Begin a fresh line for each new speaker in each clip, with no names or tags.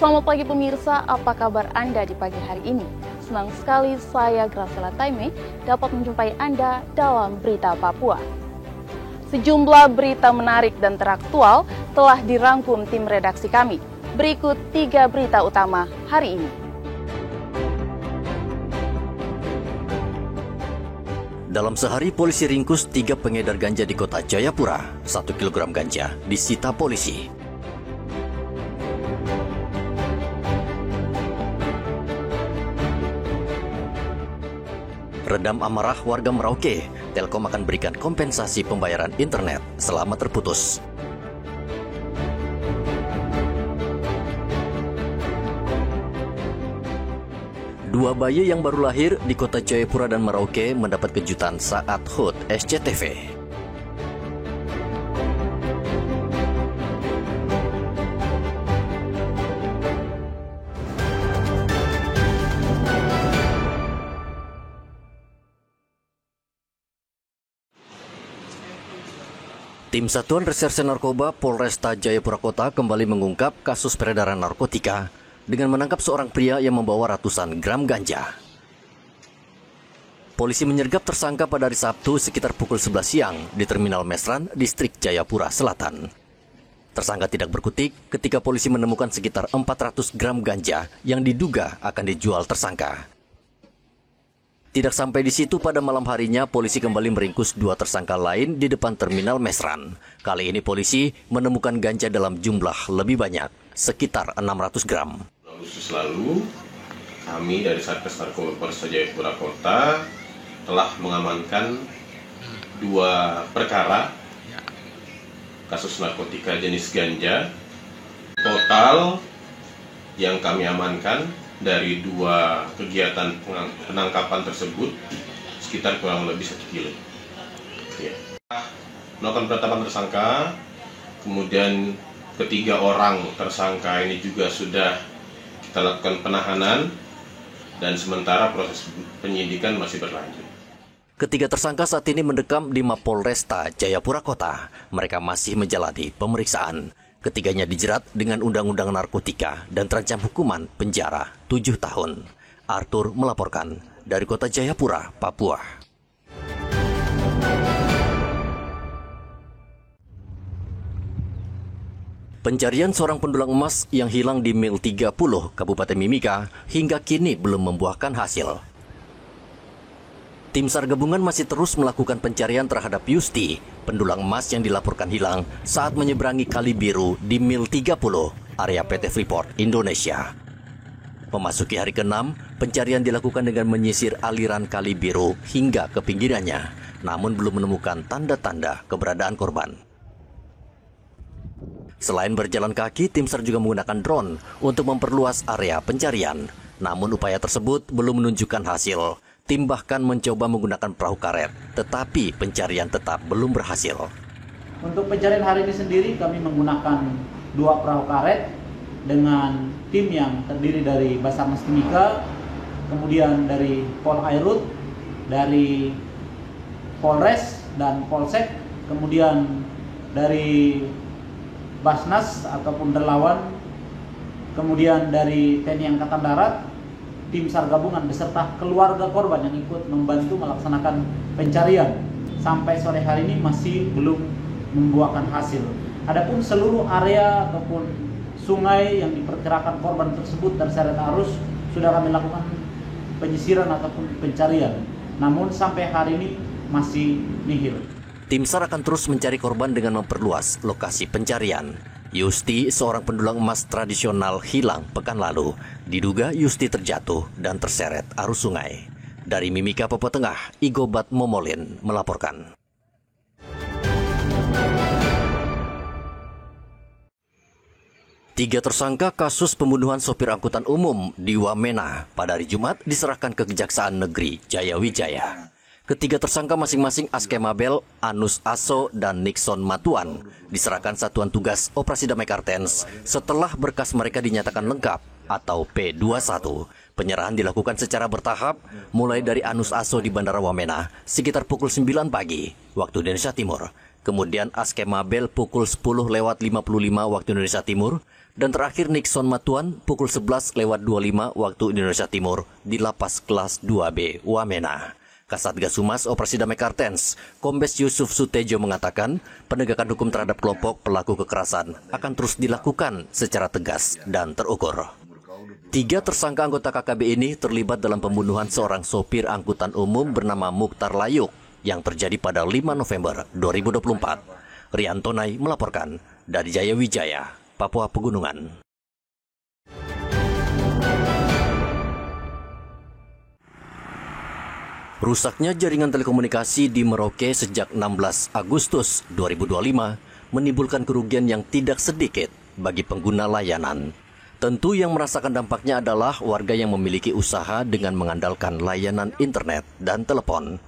Selamat pagi pemirsa, apa kabar Anda di pagi hari ini? Senang sekali saya Graciela Taime dapat menjumpai Anda dalam Berita Papua. Sejumlah berita menarik dan teraktual telah dirangkum tim redaksi kami. Berikut 3 berita utama hari ini.
Dalam sehari, polisi ringkus 3 pengedar ganja di kota Jayapura. 1 kilogram ganja disita polisi. Redam amarah warga Merauke, Telkom akan berikan kompensasi pembayaran internet selama terputus. Dua bayi yang baru lahir di kota Jayapura dan Merauke mendapat kejutan saat HUT SCTV. Tim Satuan Reserse Narkoba Polresta Jayapura Kota kembali mengungkap kasus peredaran narkotika dengan menangkap seorang pria yang membawa ratusan gram ganja. Polisi menyergap tersangka pada hari Sabtu sekitar pukul 11 siang di Terminal Mesran, Distrik Jayapura Selatan. Tersangka tidak berkutik ketika polisi menemukan sekitar 400 gram ganja yang diduga akan dijual tersangka. Tidak sampai di situ, pada malam harinya polisi kembali meringkus 2 tersangka lain di depan Terminal Mesran. Kali ini polisi menemukan ganja dalam jumlah lebih banyak, sekitar 600 gram.
Agustus lalu, kami dari Satgas Narkoba Polresta Jayapura Kota telah mengamankan 2 perkara kasus narkotika jenis ganja. Total yang kami amankan dari 2 kegiatan penangkapan tersebut sekitar kurang lebih 1 kilo. Ya. Melakukan penetapan tersangka, kemudian ketiga orang tersangka ini juga sudah kita lakukan penahanan dan sementara proses penyidikan masih berlanjut.
Ketiga tersangka saat ini mendekam di Mapolresta Jayapura Kota. Mereka masih menjalani pemeriksaan. Ketiganya dijerat dengan Undang-Undang Narkotika dan terancam hukuman penjara 7 tahun. Arthur melaporkan dari kota Jayapura, Papua. Pencarian seorang pendulang emas yang hilang di Mil 30, Kabupaten Mimika, hingga kini belum membuahkan hasil. Tim SAR gabungan masih terus melakukan pencarian terhadap Yusti, pendulang emas yang dilaporkan hilang saat menyeberangi Kali Biru di Mil 30, area PT Freeport, Indonesia. Memasuki hari ke-6, pencarian dilakukan dengan menyisir aliran Kali Biru hingga ke pinggirannya, namun belum menemukan tanda-tanda keberadaan korban. Selain berjalan kaki, tim SAR juga menggunakan drone untuk memperluas area pencarian. Namun upaya tersebut belum menunjukkan hasil. Tim bahkan mencoba menggunakan perahu karet, tetapi pencarian tetap belum berhasil.
Untuk pencarian hari ini sendiri kami menggunakan 2 perahu karet dengan tim yang terdiri dari Basarnas Timika, kemudian dari Pol Airut, dari Polres dan Polsek, kemudian dari Basnas ataupun relawan, kemudian dari TNI Angkatan Darat, tim SAR gabungan beserta keluarga korban yang ikut membantu melaksanakan pencarian. Sampai sore hari ini masih belum membuahkan hasil. Adapun seluruh area ataupun sungai yang diperkirakan korban tersebut terseret arus sudah kami lakukan penyisiran ataupun pencarian. Namun sampai hari ini masih nihil.
Tim SAR akan terus mencari korban dengan memperluas lokasi pencarian. Yusti, seorang pendulang emas tradisional, hilang pekan lalu. Diduga Yusti terjatuh dan terseret arus sungai. Dari Mimika, Papua Tengah, Igobat Momolin melaporkan. Tiga tersangka kasus pembunuhan sopir angkutan umum di Wamena pada hari Jumat diserahkan ke Kejaksaan Negeri Jayawijaya. Ketiga tersangka masing-masing Aske Mabel, Anus Aso, dan Nixon Matuan diserahkan Satuan Tugas Operasi Damai Kartens setelah berkas mereka dinyatakan lengkap atau P21. Penyerahan dilakukan secara bertahap mulai dari Anus Aso di Bandara Wamena sekitar pukul 9 pagi waktu Indonesia Timur kemudian Askema Bel pukul 10:55 waktu Indonesia Timur, dan terakhir Nixon Matuan pukul 11:25 waktu Indonesia Timur di Lapas Kelas 2B Wamena. Kasatgas Humas Operasi Damai Kartens, Kombes Yusuf Sutejo mengatakan penegakan hukum terhadap kelompok pelaku kekerasan akan terus dilakukan secara tegas dan terukur. 3 tersangka anggota KKB ini terlibat dalam pembunuhan seorang sopir angkutan umum bernama Mukhtar Layuk yang terjadi pada 5 November 2024. Riantonai melaporkan dari Jaya Wijaya, Papua Pegunungan. Rusaknya jaringan telekomunikasi di Merauke sejak 16 Agustus 2025 menimbulkan kerugian yang tidak sedikit bagi pengguna layanan. Tentu yang merasakan dampaknya adalah warga yang memiliki usaha dengan mengandalkan layanan internet dan telepon.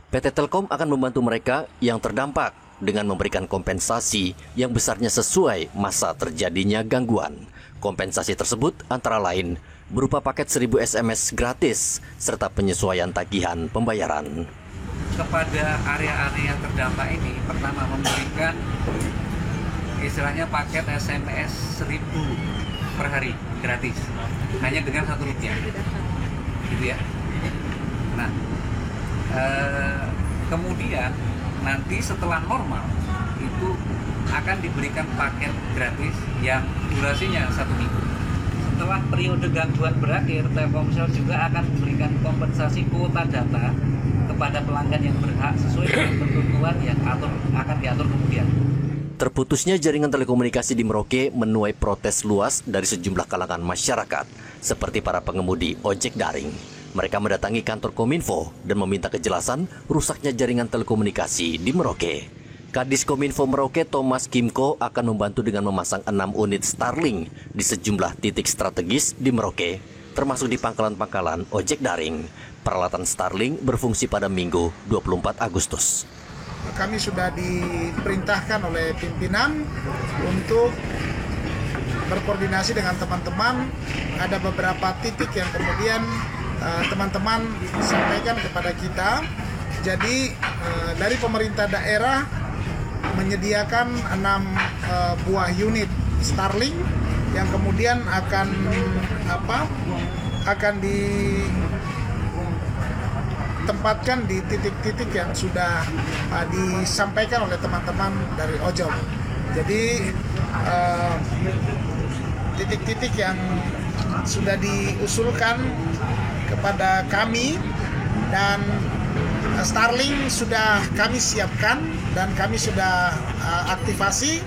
PT Telkom akan membantu mereka yang terdampak dengan memberikan kompensasi yang besarnya sesuai masa terjadinya gangguan. Kompensasi tersebut antara lain berupa paket 1000 SMS gratis serta penyesuaian tagihan pembayaran.
Kepada area-area terdampak ini, pertama memberikan istilahnya paket SMS 1000 per hari gratis, hanya dengan Rp1, gitu ya. Nah, kemudian nanti setelah normal itu akan diberikan paket gratis yang durasinya 1 minggu. Setelah periode gangguan berakhir, Telkomsel juga akan memberikan kompensasi kuota data kepada pelanggan yang berhak sesuai dengan ketentuan yang akan diatur kemudian.
Terputusnya jaringan telekomunikasi di Merauke menuai protes luas dari sejumlah kalangan masyarakat, seperti para pengemudi ojek daring. Mereka mendatangi kantor Kominfo dan meminta kejelasan rusaknya jaringan telekomunikasi di Merauke. Kadis Kominfo Merauke Thomas Kimko akan membantu dengan memasang 6 unit Starlink di sejumlah titik strategis di Merauke, termasuk di pangkalan-pangkalan ojek daring. Peralatan Starlink berfungsi pada Minggu 24 Agustus.
Kami sudah diperintahkan oleh pimpinan untuk berkoordinasi dengan teman-teman. Ada beberapa titik yang kemudian teman-teman sampaikan kepada kita. Jadi dari pemerintah daerah menyediakan 6 buah unit Starlink yang kemudian akan ditempatkan di titik-titik yang sudah disampaikan oleh teman-teman dari Ojol. Jadi titik-titik yang sudah diusulkan kepada kami dan Starlink sudah kami siapkan dan kami sudah aktivasi.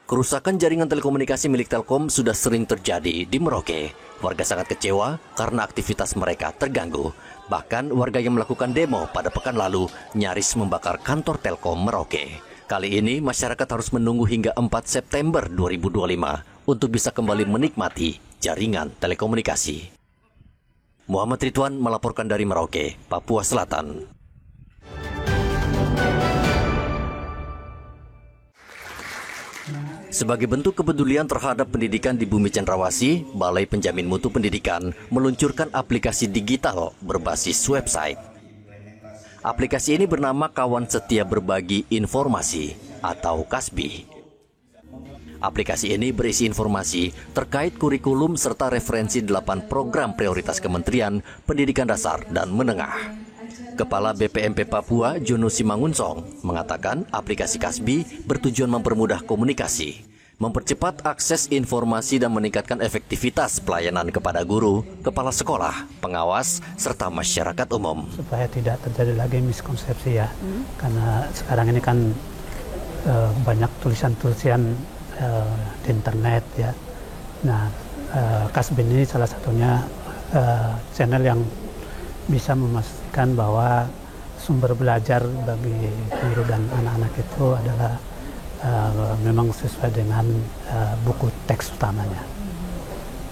Kerusakan jaringan telekomunikasi milik Telkom sudah sering terjadi di Merauke. Warga sangat kecewa karena aktivitas mereka terganggu. Bahkan warga yang melakukan demo pada pekan lalu nyaris membakar kantor Telkom Merauke. Kali ini masyarakat harus menunggu hingga 4 September 2025 untuk bisa kembali menikmati jaringan telekomunikasi. Muhammad Ridwan melaporkan dari Merauke, Papua Selatan. Sebagai bentuk kepedulian terhadap pendidikan di Bumi Cendrawasih, Balai Penjamin Mutu Pendidikan meluncurkan aplikasi digital berbasis website. Aplikasi ini bernama Kawan Setia Berbagi Informasi atau KASBI. Aplikasi ini berisi informasi terkait kurikulum serta referensi 8 program prioritas Kementerian Pendidikan Dasar dan Menengah. Kepala BPMP Papua, Jono Simangunsong, mengatakan aplikasi KASBI bertujuan mempermudah komunikasi, mempercepat akses informasi dan meningkatkan efektivitas pelayanan kepada guru, kepala sekolah, pengawas, serta masyarakat umum.
Supaya tidak terjadi lagi miskonsepsi ya, karena sekarang ini kan banyak tulisan-tulisan di internet ya. Nah, KASBI ini salah satunya channel yang bisa memastikan bahwa sumber belajar bagi guru dan anak-anak itu adalah memang sesuai dengan buku teks utamanya.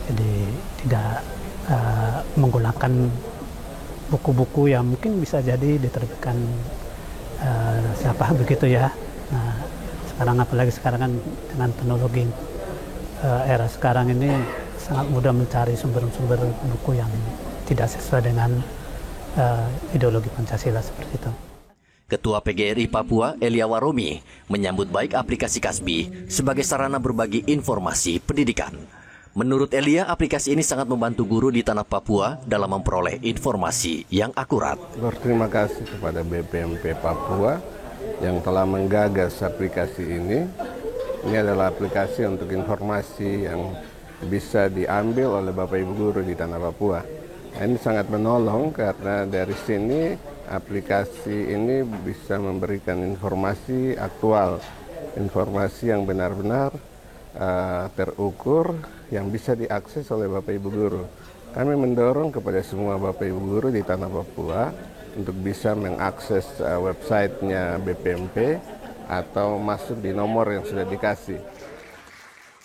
Jadi tidak menggunakan buku-buku yang mungkin bisa jadi diterbitkan siapa begitu ya. Nah, sekarang apalagi sekarang kan dengan teknologi era sekarang ini sangat mudah mencari sumber-sumber buku yang tidak sesuai dengan ideologi Pancasila seperti itu.
Ketua PGRI Papua, Elia Waromi, menyambut baik aplikasi Kasbi sebagai sarana berbagi informasi pendidikan. Menurut Elia, aplikasi ini sangat membantu guru di tanah Papua dalam memperoleh informasi yang akurat.
Berterima kasih kepada BPMP Papua yang telah menggagas aplikasi ini. Ini adalah aplikasi untuk informasi yang bisa diambil oleh Bapak Ibu guru di tanah Papua. Ini sangat menolong karena dari sini aplikasi ini bisa memberikan informasi aktual, informasi yang benar-benar terukur yang bisa diakses oleh Bapak Ibu guru. Kami mendorong kepada semua Bapak Ibu guru di tanah Papua untuk bisa mengakses websitenya BPMP atau masuk di nomor yang sudah dikasih.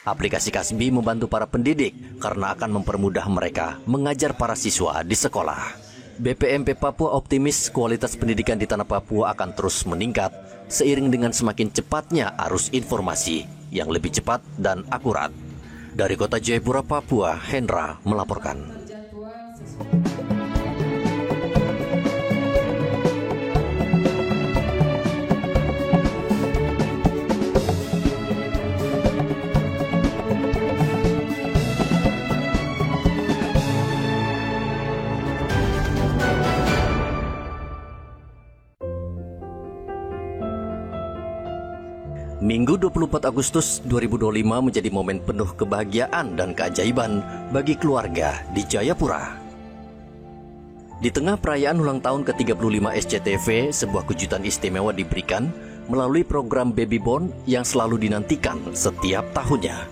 Aplikasi Kasbi membantu para pendidik karena akan mempermudah mereka mengajar para siswa di sekolah. BPMP Papua optimis kualitas pendidikan di tanah Papua akan terus meningkat seiring dengan semakin cepatnya arus informasi yang lebih cepat dan akurat. Dari Kota Jayapura, Papua, Hendra melaporkan. Minggu 24 Agustus 2025 menjadi momen penuh kebahagiaan dan keajaiban bagi keluarga di Jayapura. Di tengah perayaan ulang tahun ke-35 SCTV, sebuah kejutan istimewa diberikan melalui program Baby Born yang selalu dinantikan setiap tahunnya.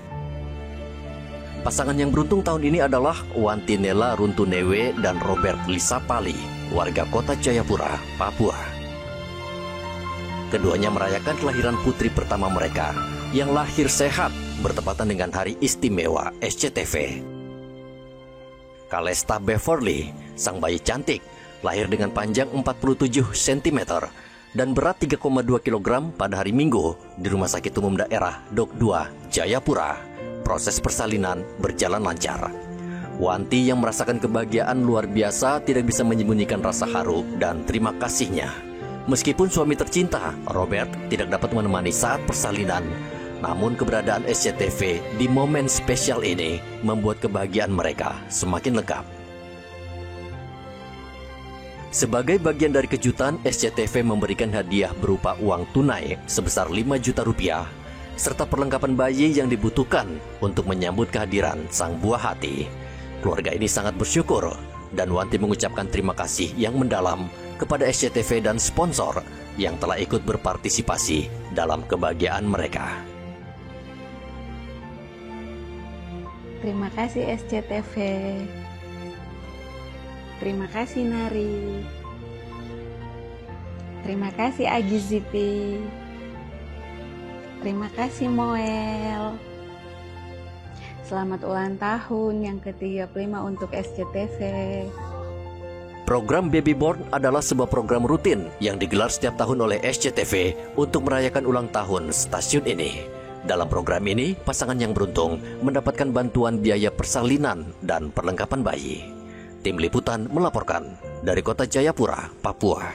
Pasangan yang beruntung tahun ini adalah Wantinela Runtunewe dan Robert Lisapali, warga Kota Jayapura, Papua. Keduanya merayakan kelahiran putri pertama mereka yang lahir sehat bertepatan dengan hari istimewa SCTV. Kalesta Beverly, sang bayi cantik, lahir dengan panjang 47 cm dan berat 3,2 kg pada hari Minggu di Rumah Sakit Umum Daerah Dok 2, Jayapura. Proses persalinan berjalan lancar. Wanti yang merasakan kebahagiaan luar biasa tidak bisa menyembunyikan rasa haru dan terima kasihnya. Meskipun suami tercinta, Robert, tidak dapat menemani saat persalinan, namun keberadaan SCTV di momen spesial ini membuat kebahagiaan mereka semakin lengkap. Sebagai bagian dari kejutan, SCTV memberikan hadiah berupa uang tunai sebesar 5 juta rupiah, serta perlengkapan bayi yang dibutuhkan untuk menyambut kehadiran sang buah hati. Keluarga ini sangat bersyukur, dan Wanti mengucapkan terima kasih yang mendalam kepada SCTV dan sponsor yang telah ikut berpartisipasi dalam kebahagiaan mereka.
Terima kasih SCTV. Terima kasih Nari. Terima kasih Agiziti. Terima kasih Moel. Selamat ulang tahun yang ke-35 untuk SCTV.
Program Baby Born adalah sebuah program rutin yang digelar setiap tahun oleh SCTV untuk merayakan ulang tahun stasiun ini. Dalam program ini, pasangan yang beruntung mendapatkan bantuan biaya persalinan dan perlengkapan bayi. Tim Liputan melaporkan dari Kota Jayapura, Papua.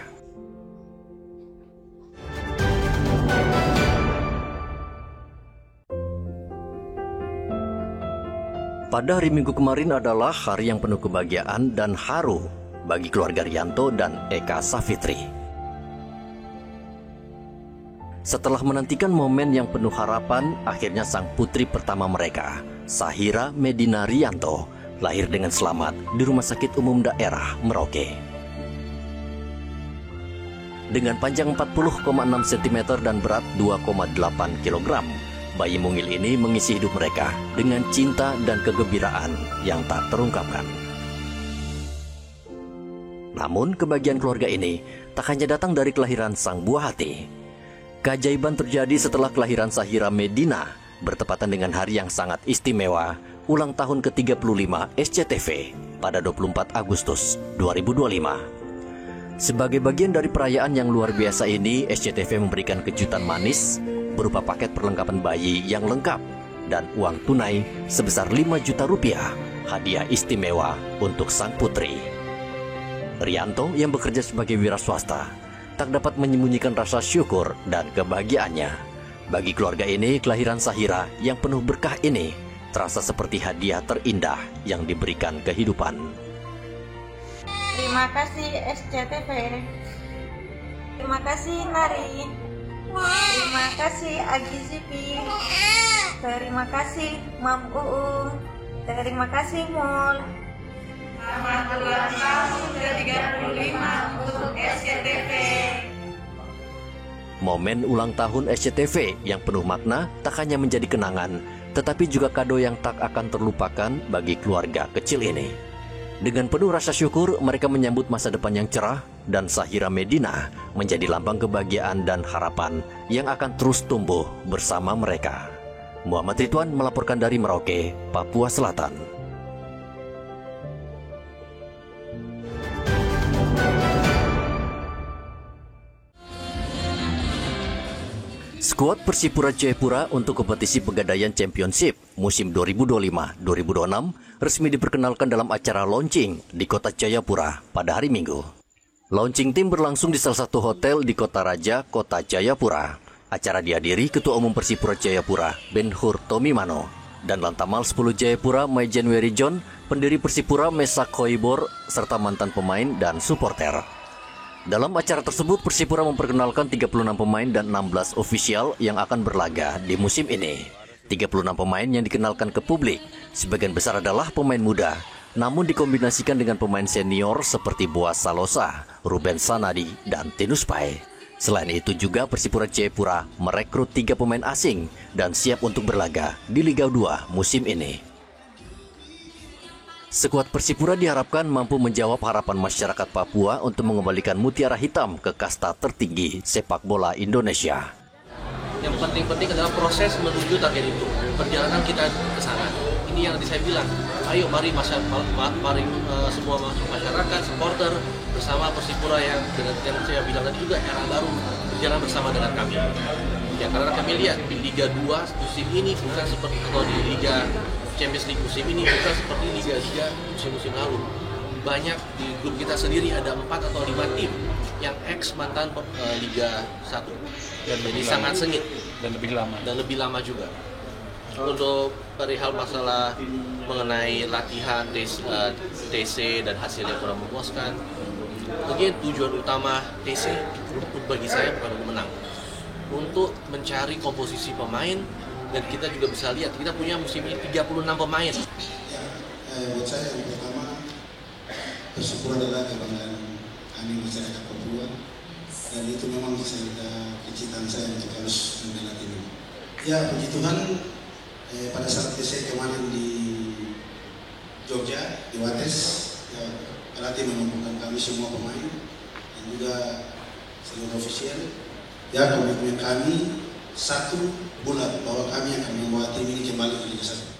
Pada hari Minggu kemarin adalah hari yang penuh kebahagiaan dan haru bagi keluarga Rianto dan Eka Safitri. Setelah menantikan momen yang penuh harapan, akhirnya sang putri pertama mereka, Sahira Medina Rianto, lahir dengan selamat di Rumah Sakit Umum Daerah Merauke. Dengan panjang 40,6 cm dan berat 2,8 kg, bayi mungil ini mengisi hidup mereka dengan cinta dan kegembiraan yang tak terungkapkan. Namun kebahagiaan keluarga ini tak hanya datang dari kelahiran sang buah hati. Keajaiban terjadi setelah kelahiran Sahira Medina bertepatan dengan hari yang sangat istimewa, ulang tahun ke-35 SCTV pada 24 Agustus 2025. Sebagai bagian dari perayaan yang luar biasa ini, SCTV memberikan kejutan manis berupa paket perlengkapan bayi yang lengkap dan uang tunai sebesar 5 juta rupiah, hadiah istimewa untuk sang putri. Rianto yang bekerja sebagai wira swasta tak dapat menyembunyikan rasa syukur dan kebahagiaannya. Bagi keluarga ini, kelahiran Sahira yang penuh berkah ini terasa seperti hadiah terindah yang diberikan kehidupan.
Terima kasih SCTV. Terima kasih Nari. Terima kasih Agi Zipi. Terima kasih Mam Uung. Terima kasih Mul. Selamat ulang tahun ke-35 untuk SCTV.
Momen ulang tahun SCTV yang penuh makna tak hanya menjadi kenangan, tetapi juga kado yang tak akan terlupakan bagi keluarga kecil ini. Dengan penuh rasa syukur, mereka menyambut masa depan yang cerah, dan Sahira Medina menjadi lambang kebahagiaan dan harapan yang akan terus tumbuh bersama mereka. Muhammad Ridwan melaporkan dari Merauke, Papua Selatan. Skuad Persipura Jayapura untuk kompetisi Pegadaian Championship musim 2025-2026 resmi diperkenalkan dalam acara launching di Kota Jayapura pada hari Minggu. Launching tim berlangsung di salah satu hotel di Kota Raja, Kota Jayapura. Acara dihadiri Ketua Umum Persipura Jayapura, Ben-Hur Tomimano, dan Lantamal 10 Jayapura, Mai January John, pendiri Persipura Mesak Khoibor, serta mantan pemain dan supporter. Dalam acara tersebut, Persipura memperkenalkan 36 pemain dan 16 ofisial yang akan berlaga di musim ini. 36 pemain yang dikenalkan ke publik, sebagian besar adalah pemain muda, namun dikombinasikan dengan pemain senior seperti Boas Salosa, Ruben Sanadi, dan Tinus Pai. Selain itu juga Persipura Jayapura merekrut 3 pemain asing dan siap untuk berlaga di Liga 2 musim ini. Skuad Persipura diharapkan mampu menjawab harapan masyarakat Papua untuk mengembalikan mutiara hitam ke kasta tertinggi sepak bola Indonesia.
Yang penting adalah proses menuju target itu. Perjalanan kita ke sana. Ini yang saya bilang. Ayo mari semua masyarakat, supporter bersama Persipura yang saya bilang tadi juga era baru berjalan bersama dengan kami. Ya karena kami lihat di Liga 2 musim ini bukan seperti kalau di Liga Champions League musim ini bukan seperti Liga musim-musim lalu. Banyak di grup kita sendiri ada 4 atau 5 tim yang ex mantan Liga 1 dan jadi sangat sengit dan lebih lama juga. Untuk perihal masalah mengenai latihan TC dan hasilnya kurang memuaskan, mungkin tujuan utama TC bagi saya bukan untuk menang, untuk mencari komposisi pemain. Dan kita juga bisa lihat, kita punya musim ini 36 pemain.
Buat saya yang pertama, Persipura adalah kebanggaan kami masyarakat Papua. Dan itu memang kecita saya untuk harus membela tim ini. Ya puji Tuhan, pada saat saya kemarin di Jogja, di Wates, ya, pelatih mengumpulkan kami semua pemain dan juga seluruh ofisial. Ya komitmen kami 1 bulan bahwa kami akan membawa tim ini kembali ke Liga 1.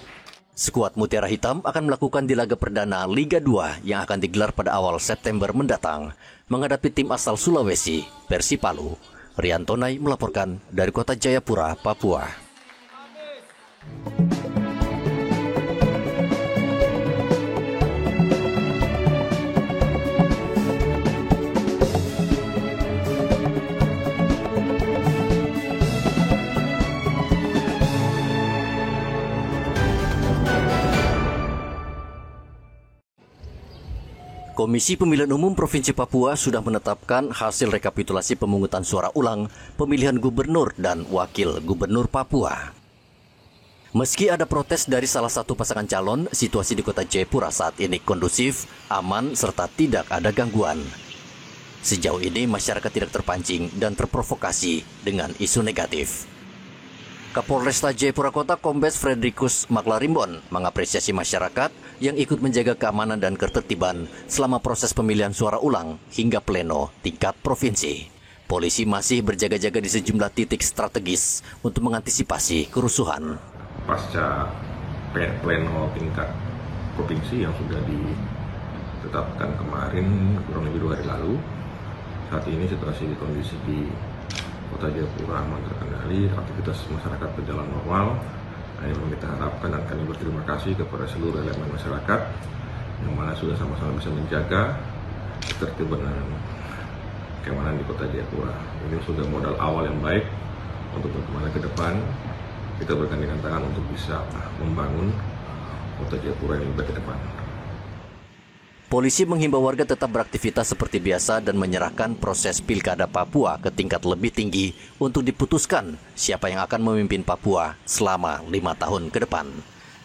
Skuad Mutiara Hitam akan melakukan di laga perdana Liga 2 yang akan digelar pada awal September mendatang menghadapi tim asal Sulawesi, Persipalu. Riantonai melaporkan dari Kota Jayapura, Papua. Komisi Pemilihan Umum Provinsi Papua sudah menetapkan hasil rekapitulasi pemungutan suara ulang pemilihan gubernur dan wakil gubernur Papua. Meski ada protes dari salah satu pasangan calon, situasi di Kota Jayapura saat ini kondusif, aman, serta tidak ada gangguan. Sejauh ini masyarakat tidak terpancing dan terprovokasi dengan isu negatif. Kapolresta Jayapura Kota Kombes Fredrikus Maklarimbon mengapresiasi masyarakat yang ikut menjaga keamanan dan ketertiban selama proses pemilihan suara ulang hingga pleno tingkat provinsi. Polisi masih berjaga-jaga di sejumlah titik strategis untuk mengantisipasi kerusuhan.
Pasca pleno tingkat provinsi yang sudah ditetapkan kemarin kurang lebih 2 hari lalu, saat ini situasi kondisi di Kota Jayapura aman terkendali, aktivitas masyarakat berjalan normal. Ini yang kita harapkan dan kami berterima kasih kepada seluruh elemen masyarakat yang mana sudah sama-sama bisa menjaga ketertiban dan keamanan di Kota Jayapura. Ini sudah modal awal yang baik untuk bagaimana ke depan kita bergandengan tangan untuk bisa membangun Kota Jayapura yang lebih baik ke depan.
Polisi menghimbau warga tetap beraktivitas seperti biasa dan menyerahkan proses Pilkada Papua ke tingkat lebih tinggi untuk diputuskan siapa yang akan memimpin Papua selama 5 tahun ke depan.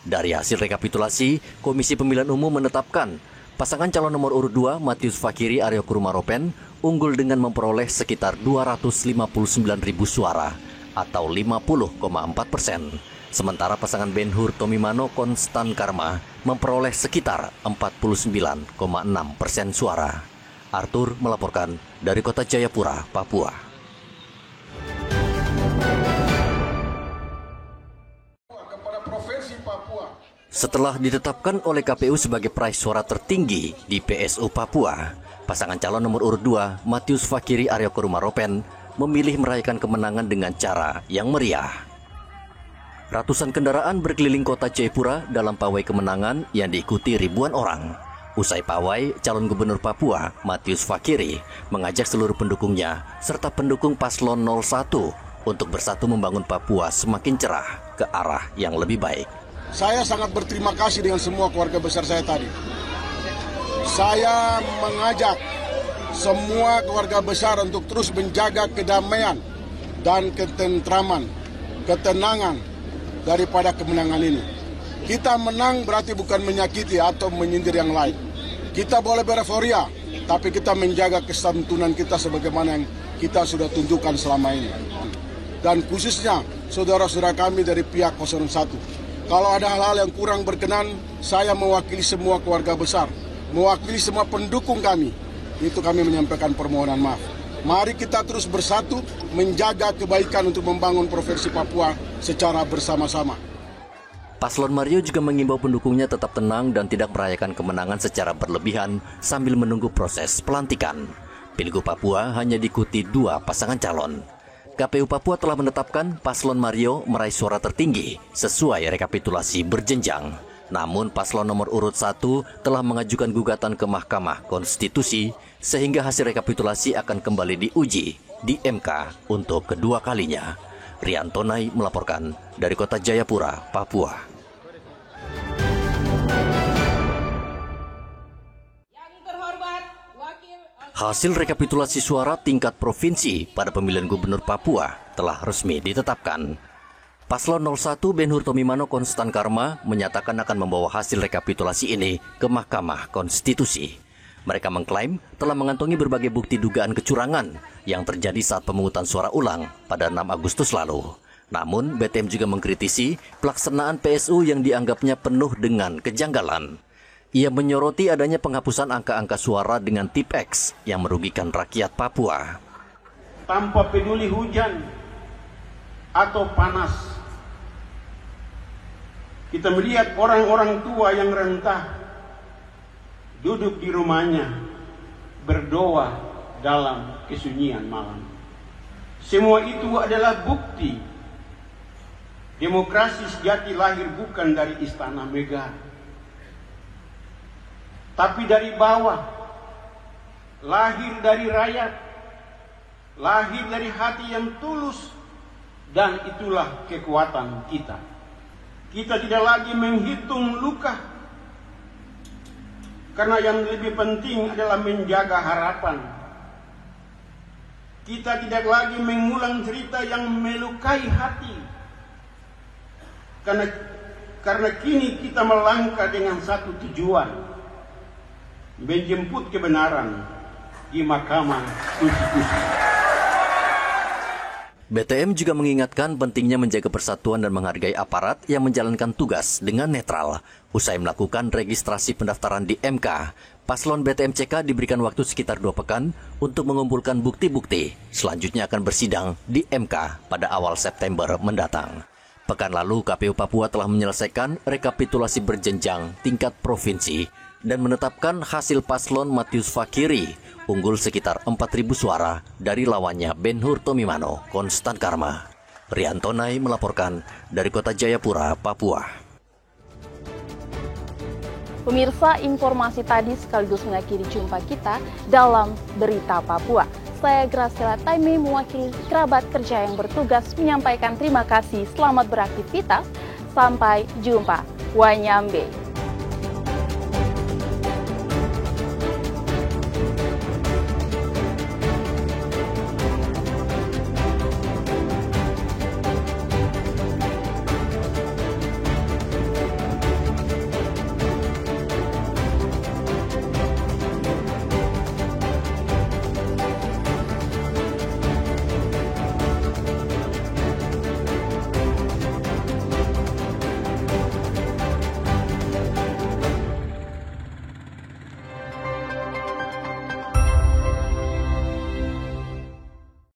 Dari hasil rekapitulasi, Komisi Pemilihan Umum menetapkan pasangan calon nomor urut 2 Matius Fakiri Aryo Kurumaropen unggul dengan memperoleh sekitar 259.000 suara atau 50,4%. Sementara pasangan Ben-Hur Tomimano Konstan Karma memperoleh sekitar 49,6% suara. Arthur melaporkan dari Kota Jayapura, Papua. Setelah ditetapkan oleh KPU sebagai peraih suara tertinggi di PSU Papua, pasangan calon nomor urut 2 Matius Fakiri Aryo Kurumaropen memilih merayakan kemenangan dengan cara yang meriah. Ratusan kendaraan berkeliling Kota Jayapura dalam pawai kemenangan yang diikuti ribuan orang. Usai pawai, calon gubernur Papua, Matius Fakiri, mengajak seluruh pendukungnya serta pendukung paslon 01 untuk bersatu membangun Papua semakin cerah ke arah yang lebih baik.
Saya sangat berterima kasih dengan semua keluarga besar saya tadi. Saya mengajak semua keluarga besar untuk terus menjaga kedamaian dan ketentraman, ketenangan daripada kemenangan ini. Kita menang berarti bukan menyakiti atau menyindir yang lain. Kita boleh bereuforia, tapi kita menjaga kesantunan kita sebagaimana yang kita sudah tunjukkan selama ini. Dan khususnya saudara-saudara kami dari pihak 01. Kalau ada hal-hal yang kurang berkenan, saya mewakili semua keluarga besar, mewakili semua pendukung kami. Itu kami menyampaikan permohonan maaf. Mari kita terus bersatu menjaga kebaikan untuk membangun Provinsi Papua secara bersama-sama.
Paslon Mario juga mengimbau pendukungnya tetap tenang dan tidak merayakan kemenangan secara berlebihan sambil menunggu proses pelantikan. Pilgub Papua hanya diikuti 2 pasangan calon. KPU Papua telah menetapkan paslon Mario meraih suara tertinggi sesuai rekapitulasi berjenjang. Namun paslon nomor urut 1 telah mengajukan gugatan ke Mahkamah Konstitusi sehingga hasil rekapitulasi akan kembali diuji di MK untuk kedua kalinya. Rian Tonai melaporkan dari Kota Jayapura, Papua. Hasil rekapitulasi suara tingkat provinsi pada pemilihan gubernur Papua telah resmi ditetapkan. Paslon 01 Ben-Hur Tomimano Konstan Karma menyatakan akan membawa hasil rekapitulasi ini ke Mahkamah Konstitusi. Mereka mengklaim telah mengantongi berbagai bukti dugaan kecurangan yang terjadi saat pemungutan suara ulang pada 6 Agustus lalu. Namun, BTM juga mengkritisi pelaksanaan PSU yang dianggapnya penuh dengan kejanggalan. Ia menyoroti adanya penghapusan angka-angka suara dengan tip X yang merugikan rakyat Papua.
Tanpa peduli hujan atau panas, kita melihat orang-orang tua yang rentah duduk di rumahnya berdoa dalam kesunyian malam. Semua itu adalah bukti demokrasi sejati lahir bukan dari istana megah, tapi dari bawah, lahir dari rakyat, lahir dari hati yang tulus, dan itulah kekuatan kita. Kita tidak lagi menghitung luka, karena yang lebih penting adalah menjaga harapan. Kita tidak lagi mengulang cerita yang melukai hati, karena kini kita melangkah dengan satu tujuan, menjemput kebenaran di Mahkamah Konstitusi.
BTM juga mengingatkan pentingnya menjaga persatuan dan menghargai aparat yang menjalankan tugas dengan netral. Usai melakukan registrasi pendaftaran di MK, paslon BTM CK diberikan waktu sekitar 2 pekan untuk mengumpulkan bukti-bukti. Selanjutnya akan bersidang di MK pada awal September mendatang. Pekan lalu, KPU Papua telah menyelesaikan rekapitulasi berjenjang tingkat provinsi dan menetapkan hasil paslon Matius Fakiri unggul sekitar 4.000 suara dari lawannya Ben-Hur Tomimano Konstan Karma. Rian Tonai melaporkan dari Kota Jayapura, Papua.
Pemirsa, informasi tadi sekaligus mengakhiri jumpa kita dalam Berita Papua. saya Graciela Taime mewakili kerabat kerja yang bertugas menyampaikan terima kasih, selamat beraktivitas, sampai jumpa. Wanyambe.